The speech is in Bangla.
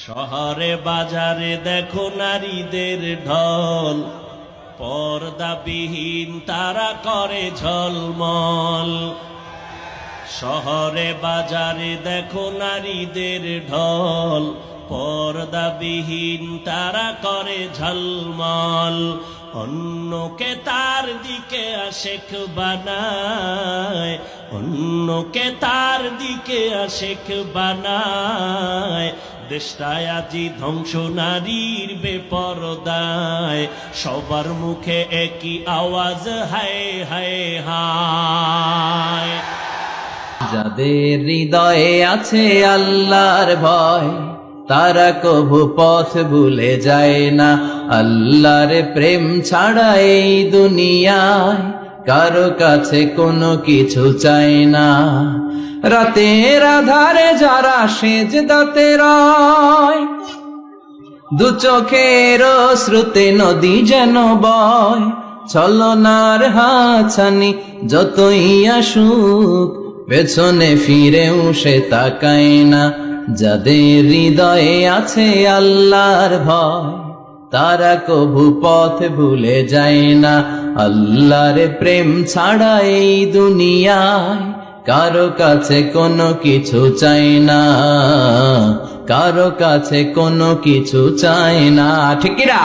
শহরে বাজারে দেখো নারীদের ঢল, পর্দাবিহীন তারা করে ঝলমল। শহরে বাজারে দেখো নারীদের ঢল, পর্দাবিহীন তারা করে ঝলমল। অন্যকে তার দিকে আশেক বানায়, অন্যকে তার দিকে আশেক বানায়। দেশটায় আজি ধ্বংস নারীর বেপরদায়, সবার মুখে একই আওয়াজ হায় হায় হায়। যাদের হৃদয়ে আছে আল্লাহর ভয়, তারা কভু পথ ভুলে যায় না। আল্লাহর প্রেম ছাড়া এই দুনিয়ায় কারো কাছে কোনো কিছু চায় না। রাতের আধারে যারা সেজদাতে রয়, দু চোখের শ্রুতে নদী যেন বয়। ছলনার হাছানি যতই আসুক, পেছনে ফিরেও সে তাকায় না। যাদের হৃদয়ে আছে আল্লাহর ভয়, তারা কভু পথ ভুলে যায় না। আল্লাহর প্রেম ছাড়া এই দুনিয়ায় কারো কাছে কোনো কিছু চাই না, কারো কাছে কোনো কিছু চাই না। ঠিক কি না?